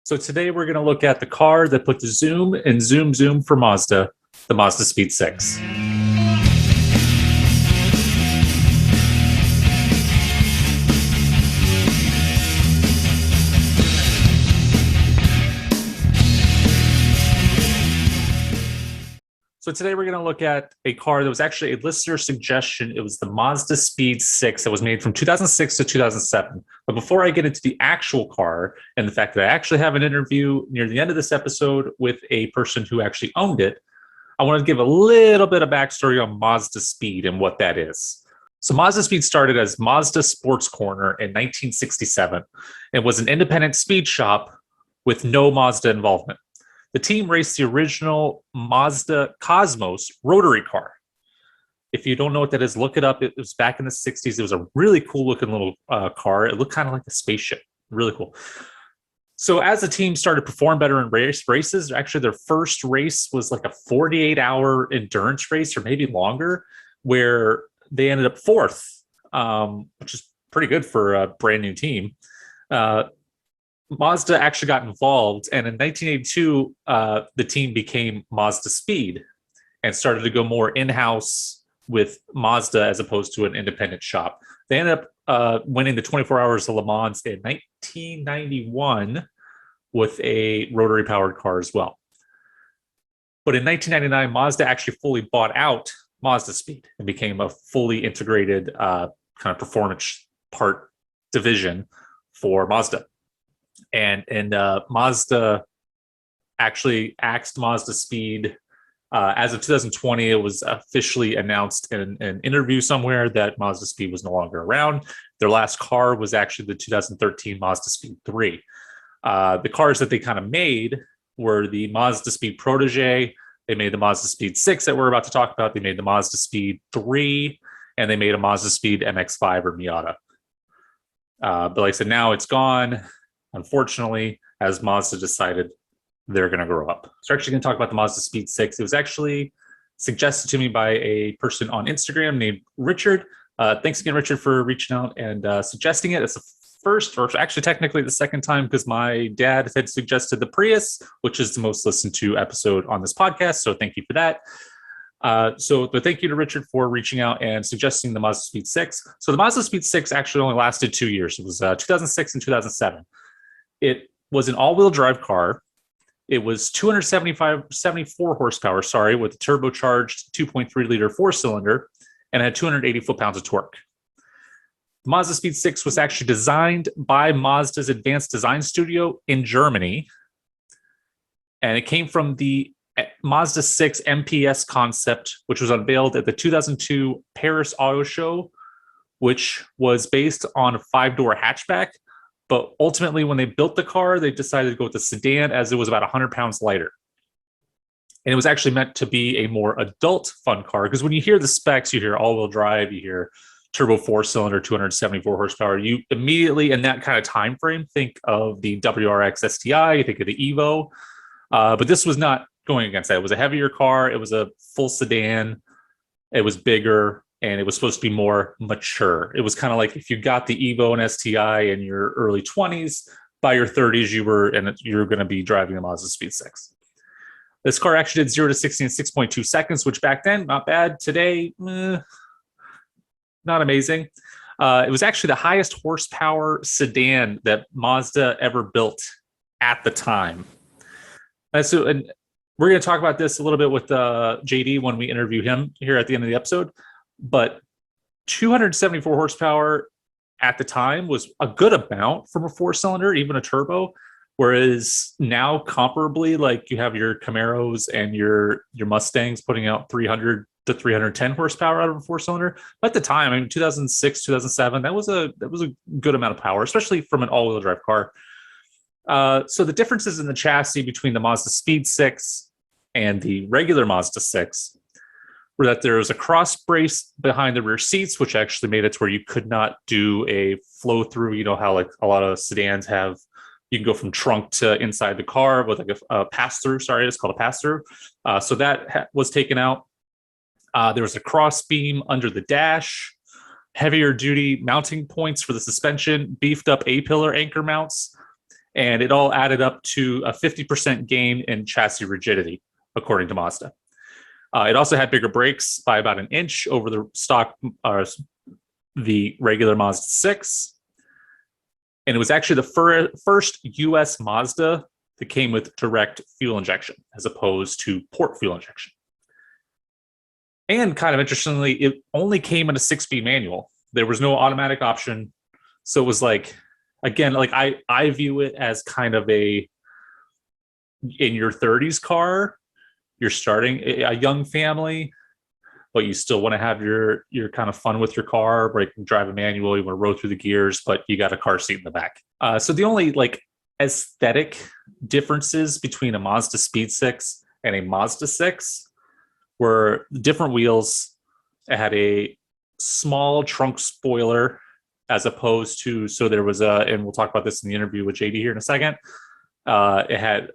So today we're going to look at the car that put the zoom and zoom zoom for Mazda, the Mazdaspeed 6. So today we're going to look at a car that was actually a listener suggestion. It was the Mazdaspeed 6 that was made from 2006 to 2007. But before I get into the actual car and the fact that I actually have an interview near the end of this episode with a person who actually owned it, I want to give a little bit of backstory on Mazdaspeed and what that is. So Mazdaspeed started as Mazda Sports Corner in 1967 and was an independent speed shop with no Mazda involvement. The team raced the original Mazda Cosmos rotary car. If you don't know what that is, look it up. It was back in the 60s. It was a really cool looking little car. It looked kind of like a spaceship. Really cool. So as the team started to perform better in races, actually their first race was like a 48-hour endurance race or maybe longer, where they ended up fourth, which is pretty good for a brand new team. Mazda actually got involved, and in 1982, the team became Mazdaspeed and started to go more in-house with Mazda as opposed to an independent shop. They ended up winning the 24 Hours of Le Mans in 1991 with a rotary-powered car as well. But in 1999, Mazda actually fully bought out Mazdaspeed and became a fully integrated kind of performance part division for Mazda. And Mazda actually axed Mazdaspeed. As of 2020, it was officially announced in an interview somewhere that Mazdaspeed was no longer around. Their last car was actually the 2013 Mazdaspeed 3. The cars that they kind of made were the Mazdaspeed Protege. They made the Mazdaspeed 6 that we're about to talk about. They made the Mazdaspeed 3, and they made a Mazdaspeed MX-5 or Miata. But like I said, now it's gone, unfortunately, as Mazda decided they're going to grow up. So we're actually going to talk about the Mazdaspeed 6. It was actually suggested to me by a person on Instagram named Richard. Thanks again, Richard, for reaching out and suggesting it. It's the first, or actually technically the second time, because my dad had suggested the Prius, which is the most listened to episode on this podcast. So thank you for that. But thank you to Richard for reaching out and suggesting the Mazdaspeed 6. So the Mazdaspeed 6 actually only lasted 2 years. It was 2006 and 2007. It was an all-wheel drive car. It was 74 horsepower, with a turbocharged 2.3 liter four-cylinder, and had 280 foot-pounds of torque. The Mazdaspeed 6 was actually designed by Mazda's Advanced Design Studio in Germany, and it came from the Mazda 6 MPS concept, which was unveiled at the 2002 Paris Auto Show, which was based on a 5-door hatchback. But ultimately, when they built the car, they decided to go with the sedan, as it was about 100 pounds lighter. And it was actually meant to be a more adult fun car, because when you hear the specs, you hear all-wheel drive, you hear turbo four-cylinder, 274 horsepower. You immediately, in that kind of time frame, think of the WRX STI, you think of the Evo. But this was not going against that. It was a heavier car. It was a full sedan. It was bigger, and it was supposed to be more mature. It was kind of like if you got the Evo and STI in your early 20s, by your 30s, you were going to be driving a Mazdaspeed 6. This car actually did 0 to 60 in 6.2 seconds, which back then, not bad. Today, not amazing. It was actually the highest horsepower sedan that Mazda ever built at the time. And we're going to talk about this a little bit with JD when we interview him here at the end of the episode. But 274 horsepower at the time was a good amount from a four-cylinder, even a turbo. Whereas now, comparably, like you have your Camaros and your Mustangs putting out 300 to 310 horsepower out of a four-cylinder. But at the time, I mean, 2006, 2007, that was a good amount of power, especially from an all-wheel drive car. So the differences in the chassis between the Mazdaspeed 6 and the regular Mazda 6 were that there was a cross brace behind the rear seats, which actually made it to where you could not do a flow through. You know how like a lot of sedans have, you can go from trunk to inside the car with like a pass through. Sorry, it's called a pass through. So that was taken out. There was a cross beam under the dash, heavier duty mounting points for the suspension, beefed up A-pillar anchor mounts, And it all added up to a 50% gain in chassis rigidity, according to Mazda. It also had bigger brakes by about an inch over the stock, the regular Mazda 6. And it was actually the first US Mazda that came with direct fuel injection as opposed to port fuel injection. And kind of interestingly, it only came in a 6-speed manual. There was no automatic option. So it was like, again, like I view it as kind of a in your 30s car. You're starting a young family, but you still want to have your kind of fun with your car, where you can drive a manual, you want to roll through the gears, but you got a car seat in the back. So the only like aesthetic differences between a Mazdaspeed 6 and a Mazda 6 were different wheels. It had a small trunk spoiler as opposed to, so there was and we'll talk about this in the interview with JD here in a second. It had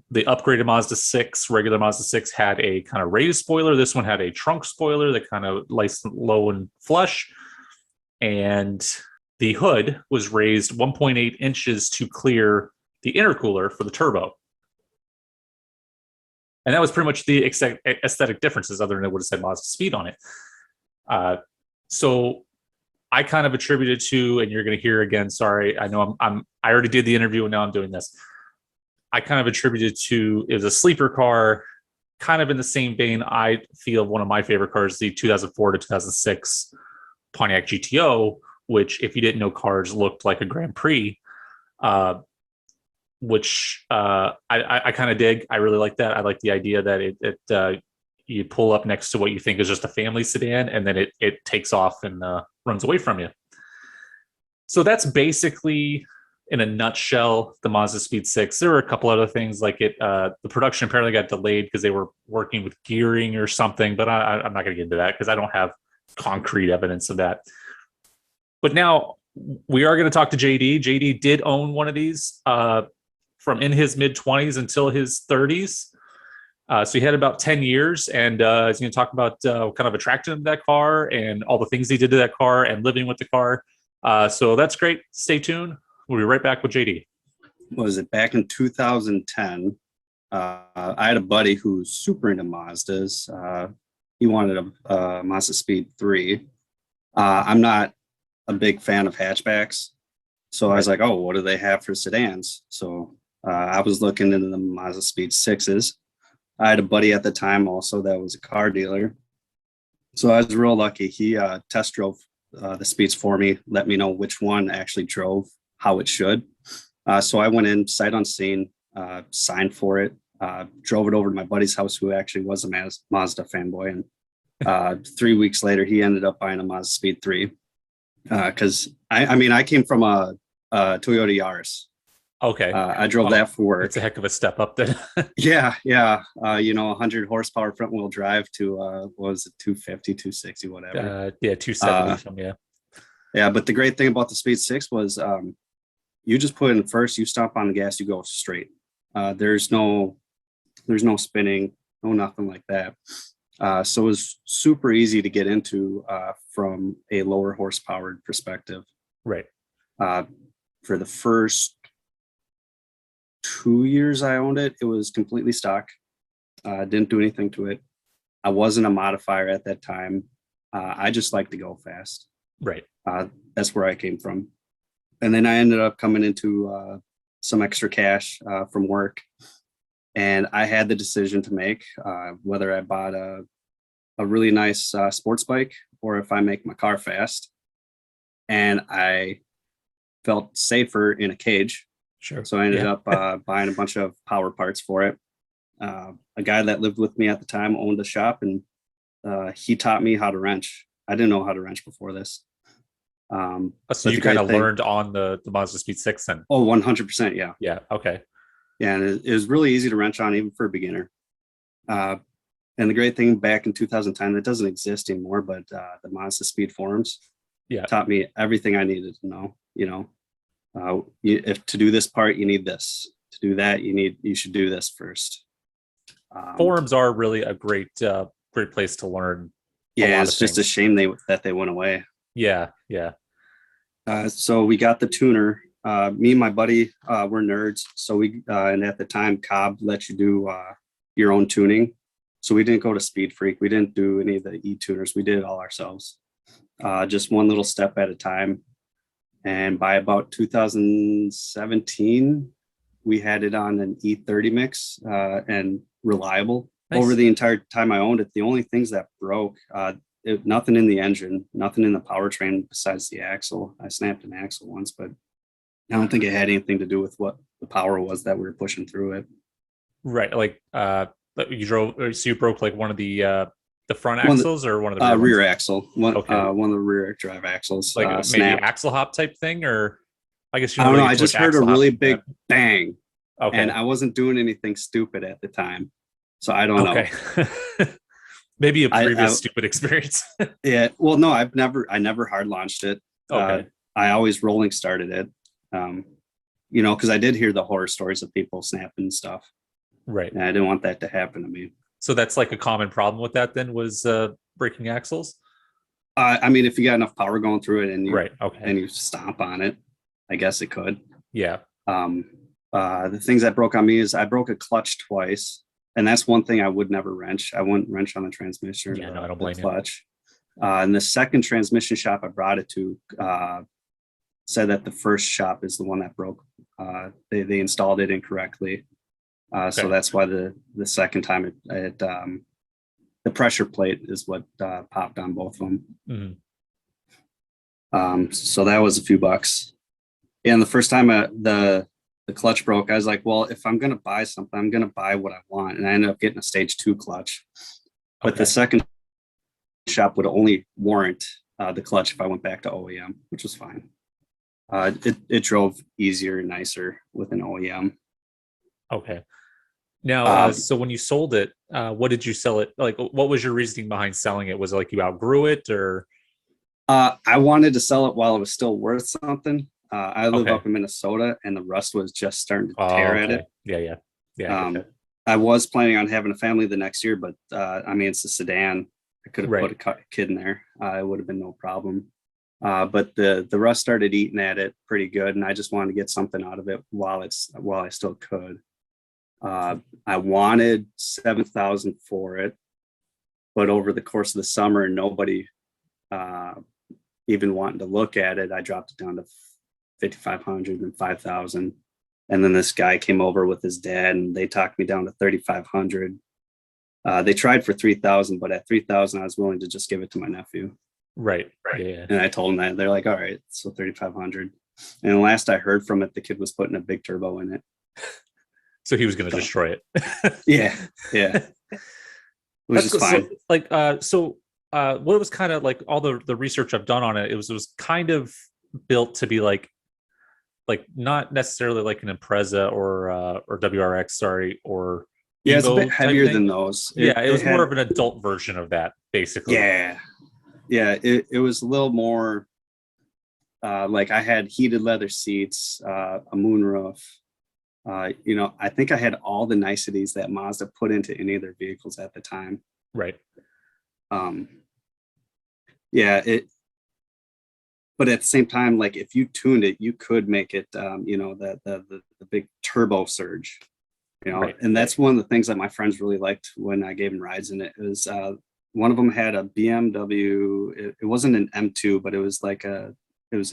the upgraded Mazda 6, regular Mazda 6 had a kind of raised spoiler. This one had a trunk spoiler that kind of low and flush. And the hood was raised 1.8 inches to clear the intercooler for the turbo. And that was pretty much the aesthetic differences, other than it would have said Mazdaspeed on it. So I kind of attributed to, and you're going to hear again, sorry, I know I already did the interview and now I'm doing this. I kind of attributed to, it was a sleeper car, kind of in the same vein. I feel one of my favorite cars, the 2004 to 2006 Pontiac GTO, which, if you didn't know cars, looked like a Grand Prix, which I kind of dig. I really like that. I like the idea that you pull up next to what you think is just a family sedan, and then it takes off and runs away from you. So that's basically, in a nutshell, the Mazdaspeed 6. There were a couple other things like the production apparently got delayed because they were working with gearing or something, but I'm not going to get into that because I don't have concrete evidence of that. But now we are going to talk to JD. JD did own one of these from in his mid-20s until his 30s. So he had about 10 years, and he's going to talk about what kind of attracted him to that car and all the things he did to that car and living with the car. So that's great. Stay tuned. We'll be right back with JD. Was it back in 2010? I had a buddy who's super into Mazdas. He wanted a Mazdaspeed 3. I'm not a big fan of hatchbacks. So I was like, oh, what do they have for sedans? So I was looking into the Mazdaspeed 6s. I had a buddy at the time also that was a car dealer. So I was real lucky. He test drove the Speeds for me, let me know which one actually drove how it should. So I went in sight unseen, signed for it, drove it over to my buddy's house, who actually was a Mazda fanboy. And 3 weeks later, he ended up buying a Mazdaspeed 3. Because I came from a Toyota Yaris. Okay. I drove that for work. It's a heck of a step up then. Yeah. 100 horsepower front wheel drive to what was it, 250, 260, whatever. 270. Yeah, but the great thing about the Speed 6 was you just put in first, you stomp on the gas, you go straight. There's no spinning, no nothing like that. So it was super easy to get into from a lower horsepower perspective. Right. For the first 2 years I owned it, it was completely stock. Didn't do anything to it. I wasn't a modifier at that time. I just like to go fast. Right. That's where I came from. And then I ended up coming into some extra cash from work. And I had the decision to make whether I bought a really nice sports bike or if I make my car fast. And I felt safer in a cage. Sure. So I ended up buying a bunch of power parts for it. A guy that lived with me at the time owned a shop, and he taught me how to wrench. I didn't know how to wrench before this. So you kind of learned on the Mazdaspeed 6 then? Oh, 100%. Yeah. Yeah. Okay. Yeah. And it was really easy to wrench on, even for a beginner. And the great thing back in 2010, that doesn't exist anymore, but the Mazdaspeed forums taught me everything I needed to know. If to do this part, you need this. To do that, you should do this first. Forums are really a great place to learn. Yeah, it's just a shame that they went away. Yeah. So we got the tuner Me and my buddy were nerds, so we and at the time Cobb let you do your own tuning. So we didn't go to Speed Freak. We didn't do any of the e-tuners. We did it all ourselves, just one little step at a time. And by about 2017, we had it on an E30 mix and reliable. Nice. Over the entire time I owned it, the only things that broke, nothing in the engine, nothing in the powertrain besides the axle. I snapped an axle once, but I don't think it had anything to do with what the power was that we were pushing through it. Right. Like you drove, so you broke like one of the front axles or one of the rear axle, one of the rear drive axles. Like maybe snapped. Axle hop type thing, or I guess you don't know. I just heard a really big bang. Okay. And I wasn't doing anything stupid at the time. So I don't know. Maybe a previous stupid experience. Yeah. Well, no, I never hard launched it. Okay. I always rolling started it. Because I did hear the horror stories of people snapping stuff. Right. And I didn't want that to happen to me. So that's like a common problem with that then was breaking axles? I mean, if you got enough power going through it and you, right. Okay. And you stomp on it, I guess it could. Yeah. The things that broke on me is I broke a clutch twice. And that's one thing I would never wrench. I wouldn't wrench on the transmission or I don't blame clutch. And the second transmission shop I brought it to said that the first shop is the one that broke. They installed it incorrectly. So that's why the second time the pressure plate is what popped on both of them. Mm-hmm. So that was a few bucks. And the first time the clutch broke, I was like, well, if I'm going to buy something, I'm going to buy what I want. And I ended up getting a stage 2 clutch. But the second shop would only warrant the clutch if I went back to OEM, which was fine. It drove easier and nicer with an OEM. Okay. Now, so when you sold it, what did you sell it? Like, what was your reasoning behind selling it? Was it like you outgrew it, or? I wanted to sell it while it was still worth something. I live up in Minnesota, and the rust was just starting to tear at it. Yeah. I was planning on having a family the next year, but I mean, it's a sedan. I could have put a kid in there. It would have been no problem. But the rust started eating at it pretty good, and I just wanted to get something out of it while I still could. I wanted $7,000 for it, but over the course of the summer, nobody even wanting to look at it. I dropped it down to $5,500 and $5,000, and then this guy came over with his dad, and they talked me down to $3,500. They tried for $3,000, but at $3,000, I was willing to just give it to my nephew. Right. Yeah. And I told them that. They're like, all right, so $3,500. And last I heard from it, the kid was putting a big turbo in it. So he was going to destroy it. Yeah. Which is fine. So, what was kind of like all the research I've done on it, it was kind of built to be like not necessarily like an Impreza or WRX, or it's a bit heavier than those. It was more of an adult version of that, basically. Yeah. It was a little more like I had heated leather seats, a moonroof. I think I had all the niceties that Mazda put into any of their vehicles at the time. Right. But at the same time, like if you tuned it, you could make it, the big turbo surge, and that's one of the things that my friends really liked when I gave them rides in it. It was one of them had a BMW. It wasn't an M2, but it was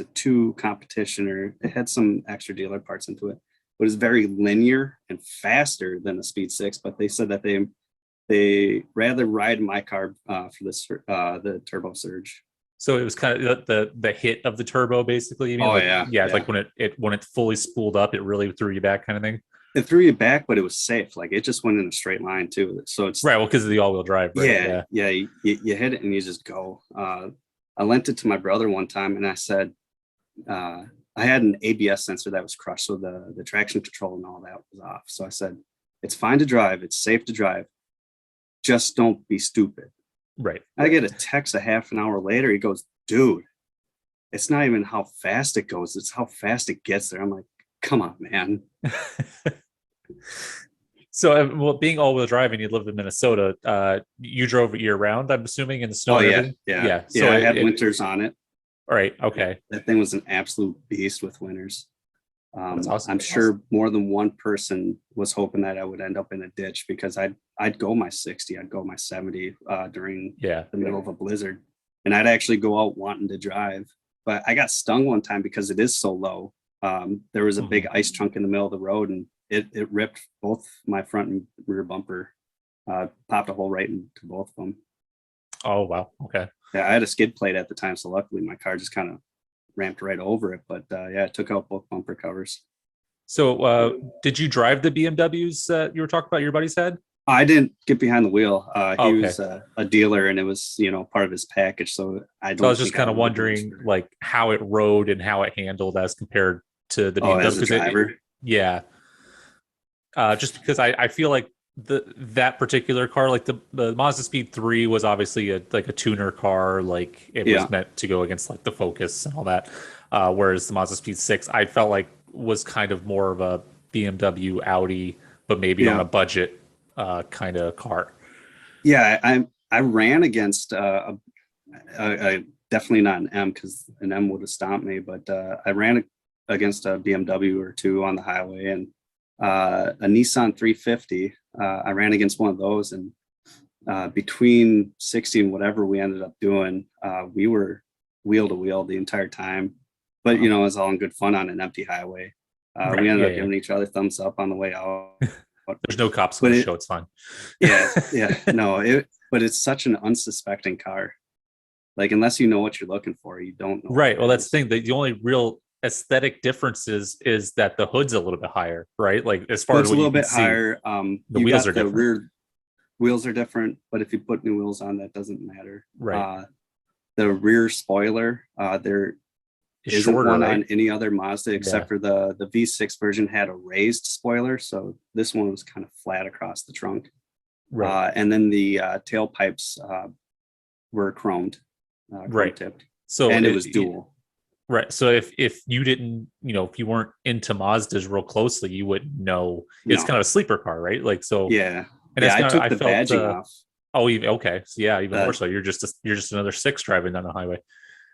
a 2 competition, or it had some extra dealer parts into it. But it's very linear and faster than a Speed 6. But they said that they rather ride my car for this the turbo surge. So it was kind of the hit of the turbo, basically. Like when it fully spooled up, it really threw you back, kind of thing. It threw you back, but it was safe. Like it just went in a straight line too. So it's right. Well, because of the all-wheel drive. Right? Yeah. You hit it and you just go. I lent it to my brother one time, and I said, I had an ABS sensor that was crushed, so the traction control and all that was off. So I said, it's fine to drive, it's safe to drive, just don't be stupid. Right. I get a text a half an hour later. He goes, dude, it's not even how fast it goes, it's how fast it gets there. I'm like, come on, man. So, being all-wheel drive and you lived in Minnesota, you drove year round, I'm assuming, in the snow. Yeah. So I had winters on it. All right. Okay. That thing was an absolute beast with winters. That's awesome. I'm sure more than one person was hoping that I would end up in a ditch because I'd go my 60, I'd go my 70 during the middle of a blizzard, and I'd actually go out wanting to drive. But I got stung one time because it is so low. There was a big ice chunk in the middle of the road, and it ripped both my front and rear bumper, popped a hole right into both of them. Oh, wow. Okay. Yeah, I had a skid plate at the time, so luckily my car just kind of ramped right over it. But yeah, it took out both bumper covers. So did you drive the BMWs that you were talking about your buddies had? I didn't get behind the wheel. He Okay. was a dealer, and it was part of his package. So I So I don't. was just kind of wondering like how it rode and how it handled as compared to the BMW. As a driver. Yeah. Just because I feel like that particular car, like the Mazdaspeed 3 was obviously a tuner car, like it was meant to go against like the Focus and all that. Whereas the Mazdaspeed 6, I felt like was kind of more of a BMW Audi, but maybe on a budget kind of car. Yeah, I ran against definitely not an M, because an M would have stomped me, but I ran against a BMW or two on the highway, and a Nissan 350. I ran against one of those, and between 60 and whatever we ended up doing, we were wheel to wheel the entire time. But it was all in good fun on an empty highway. We ended up giving each other thumbs up on the way out. There's no cops on the show. It's fine. No, but it's such an unsuspecting car. Like, unless you know what you're looking for, you don't know. Right. Well, that's the thing. The only real aesthetic difference is that the hood's a little bit higher, right? Like as far as a little bit higher. The wheels are different. Rear wheels are different, but if you put new wheels on, that doesn't matter. Right. The rear spoiler, there isn't shorter, one on any other Mazda except for the V6 version had a raised spoiler, so this one was kind of flat across the trunk. Right. And then the tailpipes were chromed, chrome tipped. So and it was dual. Right. So if you didn't, if you weren't into Mazdas real closely, you wouldn't know. It's kind of a sleeper car, right? Like, so yeah. And I took the badging off. Oh, okay. So yeah, even more so. You're just another 6 driving down the highway.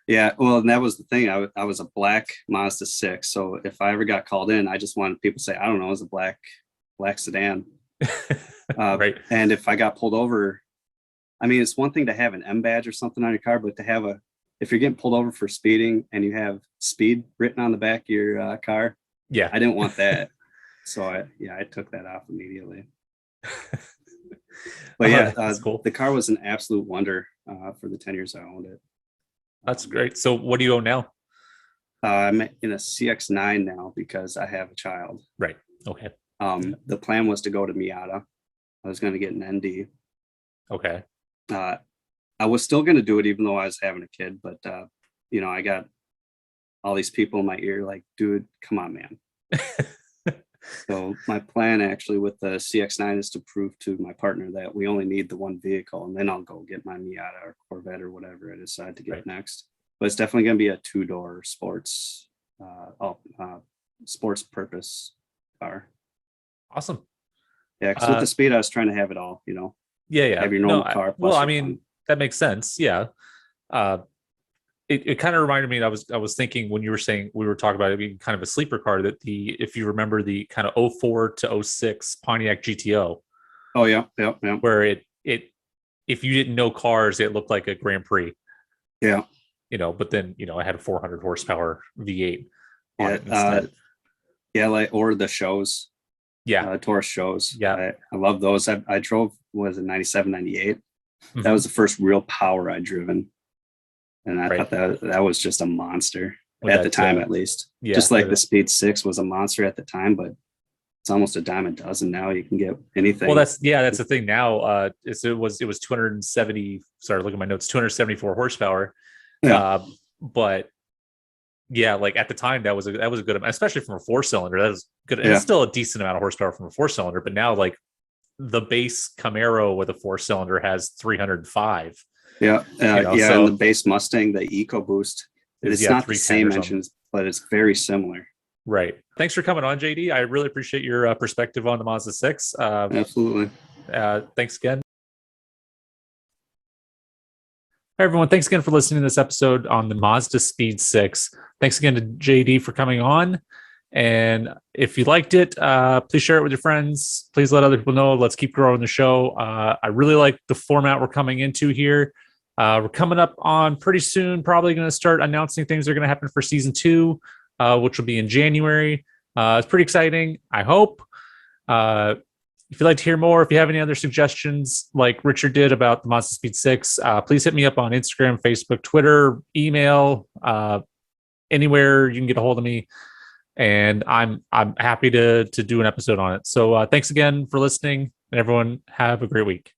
Yeah, well, and that was the thing. I was a black Mazda 6, so if I ever got called in, I just wanted people to say, I don't know, it was a black sedan. Right. And if I got pulled over, I mean, it's one thing to have an M badge or something on your car, but to have if you're getting pulled over for speeding and you have speed written on the back of your car, I didn't want that. So I took that off immediately. But that's cool. The car was an absolute wonder for the 10 years I owned it. That's great. So what do you own now? I'm in a CX-9 now because I have a child. Right. Okay. The plan was to go to Miata. I was going to get an ND. Okay. I was still going to do it even though I was having a kid, but I got all these people in my ear like, dude, come on, man. So my plan actually with the CX-9 is to prove to my partner that we only need the one vehicle, and then I'll go get my Miata or Corvette or whatever I decide to get next. But it's definitely going to be a 2-door sports purpose car. Awesome. Yeah, because with the speed, I was trying to have it all, Yeah. Have your normal car. Well, I mean, that makes sense. Yeah. It kind of reminded me, I was thinking when you were saying, we were talking about it being kind of a sleeper car, that if you remember the kind of 04 to 06 Pontiac GTO. Oh yeah. Where it if you didn't know cars, it looked like a Grand Prix. Yeah. But then, I had a 400 horsepower V8 on it instead. Or the shows. Yeah. Taurus shows. Yeah. I love those. I drove, was it 97, 98? Mm-hmm. That was the first real power I'd driven. And I thought that was just a monster at the time, at least. Yeah, just like the Speed 6 was a monster at the time, but it's almost a dime a dozen now. You can get anything. Well, that's the thing now. It was 270. Sorry, look at my notes. 274 horsepower. Yeah. But yeah, like at the time that was a good amount, especially from a 4-cylinder. That was good. And it's still a decent amount of horsepower from a 4-cylinder. But now, like the base Camaro with a 4-cylinder has 305. Yeah. So, and the base Mustang, the EcoBoost, it's not the same engines, but it's very similar. Right. Thanks for coming on, JD. I really appreciate your perspective on the Mazda 6. Absolutely. Thanks again. Hi, everyone. Thanks again for listening to this episode on the Mazdaspeed 6. Thanks again to JD for coming on. And if you liked it, please share it with your friends. Please let other people know. Let's keep growing the show. I really like the format we're coming into here. We're coming up on pretty soon, probably going to start announcing things that are going to happen for season 2, which will be in January. It's pretty exciting, I hope. If you'd like to hear more, if you have any other suggestions like Richard did about the Mazdaspeed 6, please hit me up on Instagram, Facebook, Twitter, email, anywhere you can get a hold of me. And I'm happy to do an episode on it. So thanks again for listening, and everyone have a great week.